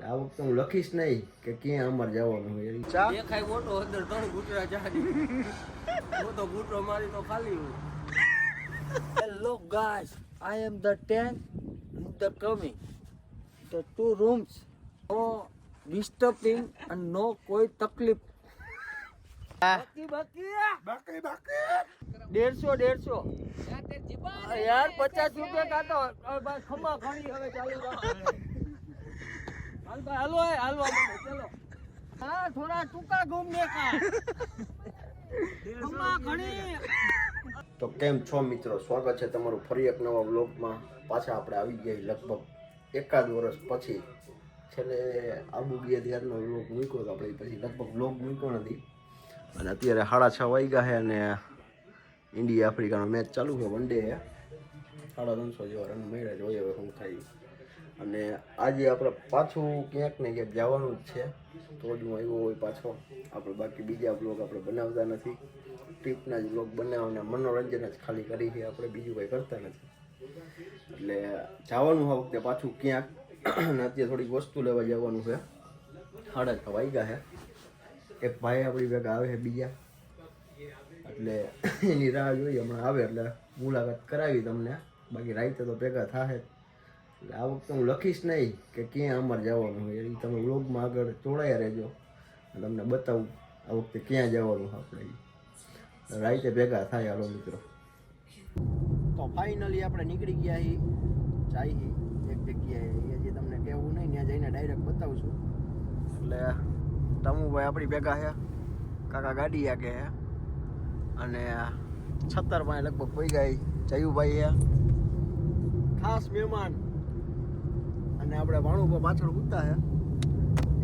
આ વખતે હું લખીશ નહીં કે ક્યાં અમારે જવાનું હોય. ચા દેખાય મોટો અંદર 3 ગુટરા ચાડી મોટો ગુટરો મારી તો ખાલી હોય. Hello guys, I am the tank, the coming. The 2 rooms, no disturbing and no कोई तकलीफ. बाकी 150 यार 50 रुपये का तो खमा खड़ी हमें चालू हालो चलो हाँ थोड़ा टूका घूमने का खमा खड़ी. તો કેમ છો મિત્રો, સ્વાગત છે તમારું ફરી એક નવા વ્લોગમાં. પાછા આપણે આવી ગયા લગભગ 1 વર્ષ પછી. છેલ્લે આબુ ગયા ત્યારનો વ્લોગ મૂક્યો તો આપણે, પછી લગભગ વ્લોગ મૂક્યો નથી. અને અત્યારે 6:30 વાગ્યા છે અને ઇન્ડિયા આફ્રિકાનો મેચ ચાલુ છે, વન ડે છે. 350 જેવા રન મળ્યા, જોઈએ હવે શું થાય. અને આજે આપણે પાછું ક્યાંક ને ક્યાંક જવાનું જ છે, તો જ હું આવ્યો હોય પાછો. આપણે બાકી બીજા બ્લોગ આપણે બનાવતા નથી, ટ્રીપના જ બ્લોગ બનાવવાના મનોરંજન જ ખાલી કરી છે, આપણે બીજું કંઈ કરતા નથી. એટલે જવાનું આ વખતે પાછું ક્યાંક. અને અત્યારે થોડીક વસ્તુ લેવા જવાનું છે. 6:30 વાગ્યા છે. એક ભાઈ આપણી ભેગા આવે છે બીજા, એટલે એની રાહ જોઈએ, હમણાં આવે એટલે મુલાકાત કરાવી તમને. બાકી રાતે તો ભેગા થાય. એટલે આ વખતે હું લખીશ નહીં કે ક્યાં અમારે જવાનું હોય, એ તમે વ્લોગમાં આગળ જોડાયા રહેજો, તમને બતાવું આ વખતે ક્યાં જવાનું આપણે. રાતે ભેગા થાય. હાલો મિત્રો, તો ફાઇનલી આપણે નીકળી ગયા છીએ, જાય એક જગ્યાએ, હજી તમને કહેવું નહીં, ત્યાં જઈને ડાયરેક્ટ બતાવું છું. એટલે તમુભાઈ આપણી ભેગા છે, કાકા ગાડી આગે છે, અને 76 લગભગ પડી ગઈ. જયુભાઈ છે ખાસ મહેમાન, અને આપણે ભાણુભા પાછળ ઉતા છે,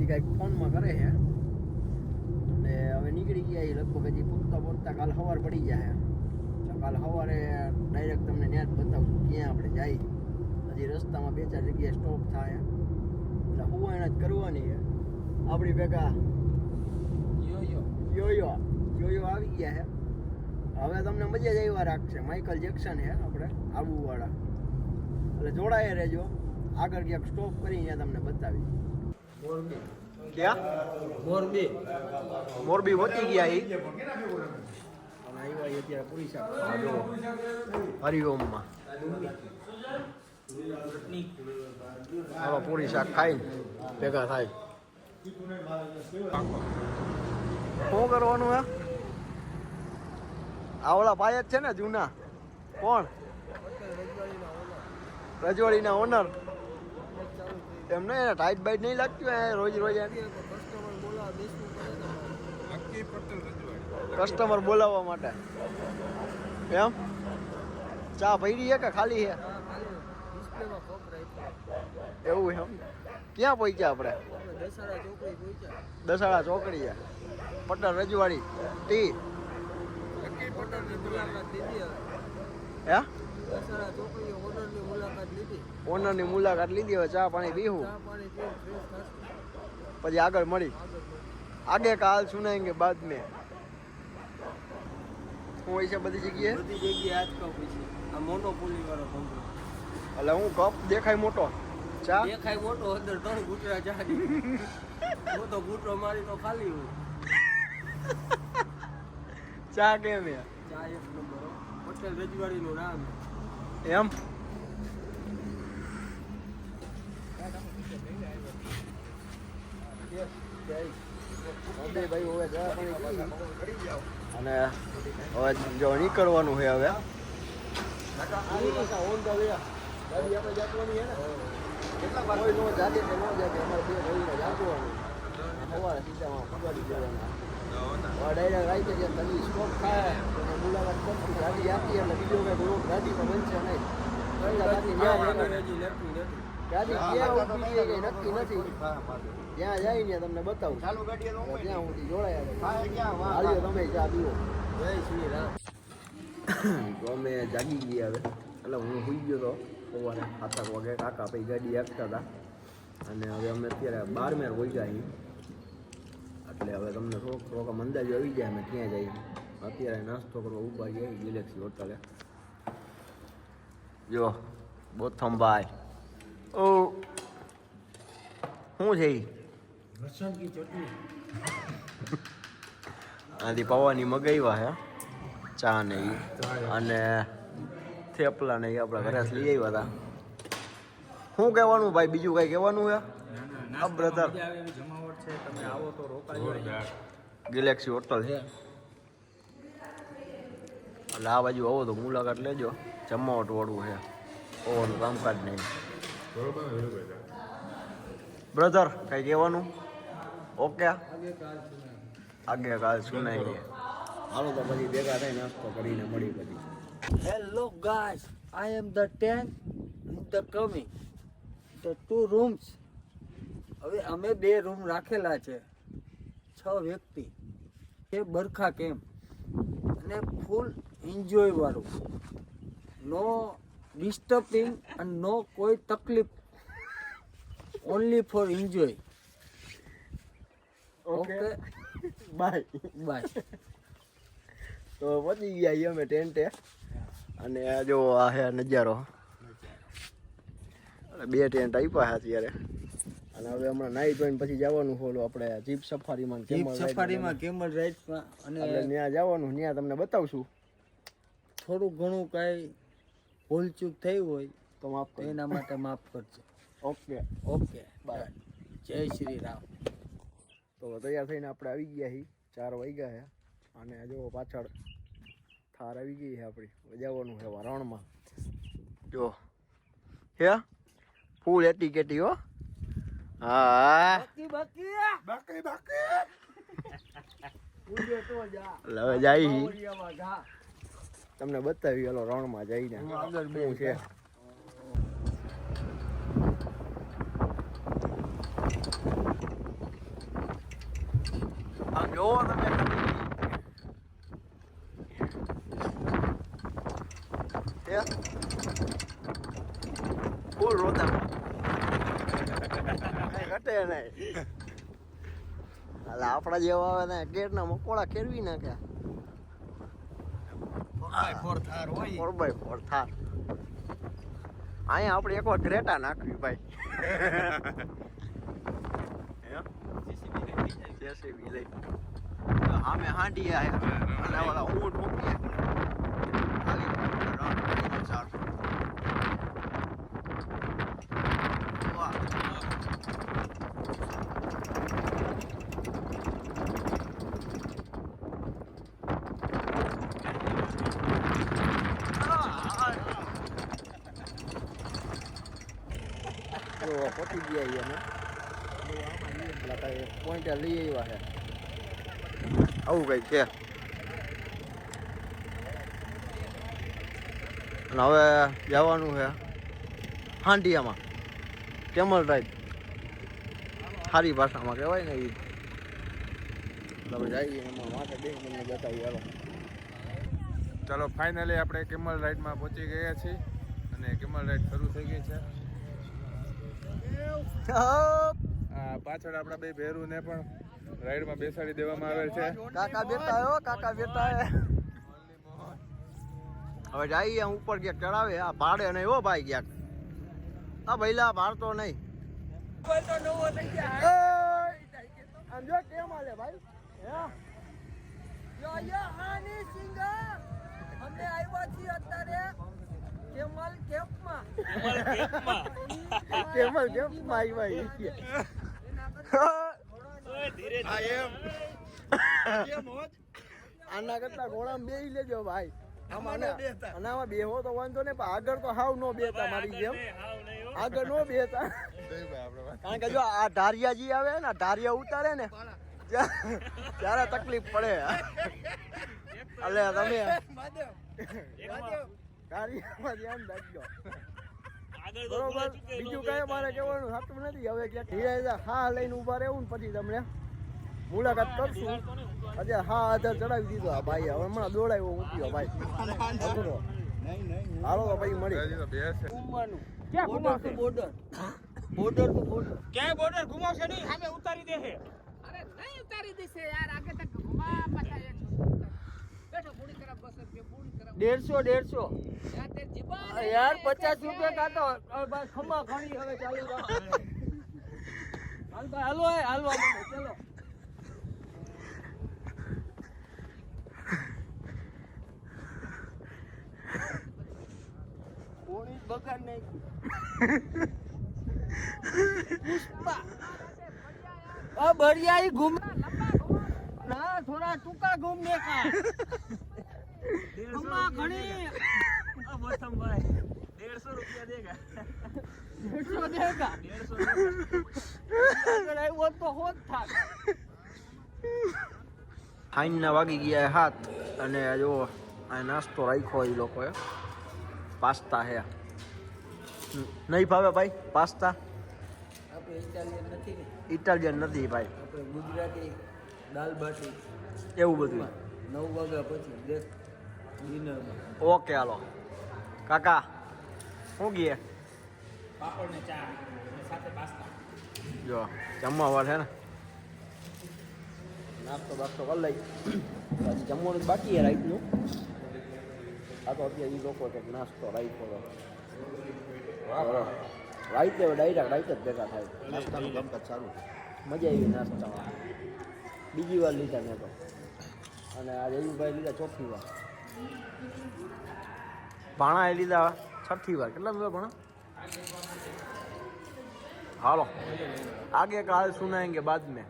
એ કાંઈક ફોનમાં કરે છે. અને હવે નીકળી ગયા એ લગભગ, હજી પૂછતા કાલ સવાર પડી જાય. કાલ સવારે ડાયરેક્ટ તમને ત્યાં જ બતાવશું ક્યાં આપણે જાય. હજી રસ્તામાં 2-4 જગ્યાએ સ્ટોપ થાય, એટલે હુવાયણા જ કરવાની છે. આપણી ભેગા યોયો આવી ગયા છે. હવે તમને મજા જ આવ્યા રાખશે. માઇકલ જેક્સન છે આપણે આબુવાળા, એટલે જોડાયા રહેજો. આગળ ક્યાંક સ્ટોપ કરી ત્યાં તમને બતાવી. ક્યાં મોરબી પહોંચી ગયા એ, અને આવ્યા અત્યારે પૂરી શાક હરિઓમમાં. હવે પૂરી શાક ખાઈને ભેગા થાય. શું કરવાનું હે? આવડા પાય જ છે ને જૂના. કોણ? રજવાડીના ઓનર. એમને ટાઈટ બાઈટ નહીં લાગતું રોજ કસ્ટમર બોલાવવા માટે એમ. ચા પડી છે કે ખાલી છે? એવું એમ. ક્યાં પહોંચ્યા આપણે? દસાડા ચોકડી પટેલ રજવાડી ટી. ઓનરની મુલાકાત લીધી. હવે ચા પાણી પીવું, પછી આગળ મળી. આગે કાલ સુનાएंगे बाद में. હું હોય છે બધી જગ્યાએ આજ કપ છે. આ મોનોપોલી વાળો ધંધો. એટલે હું કપ દેખાય મોટો, ચા દેખાય મોટો, અંદર 3 ગુટરા ચાડી મોટો ગુટરો મારી તો ખાલી હોય. ચા કેમ છે? ચા એક નંબર, પટેલ રજવાડીનું નામ એમ. ભાઈ હવે ચા પાણી અને હવે જો નીકળવાનું છે. હવે ઓન ધ વે ગાડી આપણે જાતવાની છે ને, કેટલા કોઈ નો જાગે કે ન જાગે, અમારે 2 ભાઈને જાગવાનું. સવારે સીધામાં પગાડી દેવાના. ડાયરેક્ટ રાઈતે જે તલી સ્ટોપ થાય અને મુલાકાત કરતી ગાડી આપી, એટલે બીજો કંઈ ગ્રુપ ગાડીમાં બનશે નહીં. ગાડી ક્યાં ઉભી છે કંઈ નક્કી નથી. જ્યાં જાય ને તમને બતાવું. ત્યાં સુધી જોડાયા. હાલ્યો તમે ચા પીવો. જય શ્રી રામ. તો અમે જાગી ગયા હવે. એટલે હું સુઈ ગયો હતો સવારે 7 વાગે. કાકા પછી ગાડી આપતા હતા, અને હવે અમે અત્યારે 12 હોઈ ગયા. એટલે હવે તમને થોડોક અંદાજો આવી જાય અમે ક્યાં જઈએ. અત્યારે નાસ્તો કરવા ઊભા જઈએ ગેલેક્સી હોટલે. જો બોથમભાઈ ઓ શું છે ઈ? આથી પૌવાની મગાવ્યા હે ચા ને ઈ અને થેપલા ને ઈ આપણા ઘરેથી લઈ આવ્યા હતા. શું કહેવાનું ભાઈ, બીજું કઈ કહેવાનું હે? આ બ્રધર ગેલેક્સી હોટલ છે એટલે આ બાજુ આવો તો મુલાકાત લેજો. જમાવટ વાળું છે, ઓનું કામકાજ નહીં. બ્રધર કઈ કહેવાનું? ઓકે આગે કાલ સુનાઈએ. હાલો તો પછી ભેગા થઈ નાસ્તો કરીને મળી પછી. Hello guys, I am the tank in the coming. The 2 rooms. હવે અમે 2 રૂમ રાખેલા છે, 6 વ્યક્તિ. એ બરખા કેમ અને ફૂલ એન્જોય વાળું, નો ડિસ્ટર્બિંગ અને નો કોઈ તકલીફ, only for enjoy. Okay bye bye. તો પહોંચી ગયા છીએ અમે ટેન્ટે અને આ જો આ હે નજારો. અને 2 ટેન્ટ આપ્યા છે અત્યારે અને હવે હમણાં નાઈ ધોઈને પછી જવાનું હોલું આપણે જીપ સફારીમાં સફારીમાં કેમલ રાઇડ્સમાં અને ત્યાં જવાનું. ત્યાં તમને બતાવશું. થોડું ઘણું કાંઈ ભૂલચૂક થઈ હોય તો માફ તો એના માટે માફ કરજો. Okay okay bye. જય શ્રી રામ. તો તૈયાર થઈને આપણે આવી ગયા છીએ, 4 વાગ્યા છે અને જો પાછળ થાર આવી ગઈ છે આપણી. જવાનું છે રણમાં. જો હે ફૂલ એટીકેટી હો. હા બાકી હવે જાય તમને બતાવી હાલો રણમાં જઈને શું છે. આમ જોવો તમે ફૂલ રોતા ઘટે નહીં. હાલ આપણા જેવા આવે ને ગેરના મકોડા ખેરવી નાખ્યા. 4x4 થાર હોય. 4x4 થાર. અહીંયા આપણે એકવાર ગ્રેટા નાખવી ભાઈ. જેસીબી લઈ આમે હાંડી આયા અને ઓલા ઊંટ મૂકીએ ખાલી રાઉન્ડ ચાર. વાહ પતી ગયા અમે એટલે કઈ પોઈન્ટ લઈ આવ્યા છે. આવું કઈ છે. અને હવે જવાનું છે હાંડિયામાં કેમલ રાઈડ, સારી ભાષામાં કહેવાય ને એ. તમે જઈએ એમાં માટે બે તમને બતાવી. હાલો ચાલો ફાઇનલી આપણે કેમલ રાઈડમાં પહોંચી ગયા છીએ અને કેમલ રાઈડ શરૂ થઈ ગઈ છે. પાછળ આપણા 2 ભેરુને પણ રાઈડમાં બેસાડી દેવામાં આવેલ છે. કાકા બેટા હો, કાકા બેટા હે. હવે જઈએ ઉપર ક્યાંક ચડાવે. આ ભાડે નહીં હો ભાઈ ક્યાંક. આ ભઈલા ભારતો નહીં. આમ જો કેમ હાલે ભાઈ. અમે આવ્યા છીએ અત્યારે કેમલ કેમ્પમાં. કેમલ કેમ ભાઈ ભાઈ આના કરતા ઘોડામાં બેહી લેજો ભાઈ. આમાં બેહો તો વાંધો નહીં, પણ આગળ તો હાવ નો બેતા મારી જેમ. આગળ નો બેતા કારણ કે જો આ ધારિયાજી આવે ને, ધારિયા ઉતારે ને ત્યારે તકલીફ પડે. અલે તમે ધારિયામાં ધ્યાન રાખજો. બરોબર. બીજું કઈ મારે કહેવાનું થતું નથી. હવે ક્યાંક ધીરે હા લઈને ઉભા રહેવું ને પછી તમને મુલાકાત કરશું. અત્યારે હા આધાર ચડાવી દીધો આ ભાઈ. હવે હમણાં દોડાવ્યો મૂક્યો ભાઈ. હાલો તો પછી મળી. બોર્ડર બોર્ડર તો બોર્ડર. ક્યાંય બોર્ડર ઘુમાવશે નહીં, સામે ઉતારી દેશે. અરે નહીં ઉતારી દેશે યાર, આગે તક ઘુમા પાછા બેઠો પૂરી તરફ બસ પૂરી તરફ 150 યાર તે જીબા યાર 50 રૂપિયા કાતો ખમા ખણી હવે ચાલુ રાખો. હાલ ભાઈ હાલો હાલવા માંડો ચલો કોણી બગાડ નાખ્યું પુષ્પા આ બળિયા ઈ ઘૂમ ના થોડા ટૂંકા ઘૂમ ને કા અમ્મા ઘણી ભાઈ 150 રૂપિયા દેગા 150 દેગા 150 આવ્યો તો હોત થાક ફાઇનના વાગી ગયા 7 અને જો આ નાસ્તો રાખ્યો એ લોકોએ પાસ્તા હે નહીં ભાવે ભાઈ પાસ્તા આપણે ઇટાલિયન નથી ને ઇટાલિયન નથી ભાઈ આપણે ગુજરાતી દાલ બાટી એવું બધું 9 વાગ્યા પછી દેખ ડિનરમાં ઓકે હાલો કાકા શું ગયે પાપડ ને ચા અને સાથે પાસ્તા જો જમવા છે ને નાસ્તો બાસ્તો કરી લઈ પછી જમવાનું જ બાકી છે રાઈતનું આ તો અત્યારે એ લોકો કંઈક નાસ્તો રાખ્યો હતો રાઈતે ડાયરેક્ટ રાઈત જ ભેગા થાય નાસ્તાનું કામકાજ સારું મજા આવી નાસ્તામાં બીજી વાર લીધા મેં તો અને આ રવિભાઈ લીધા ચોથી વાર ભાણા એ લીધા છઠ્ઠી વાર કેટલા લીધા ભાણા હાલો आगे का हाल सुनाएंगे बाद में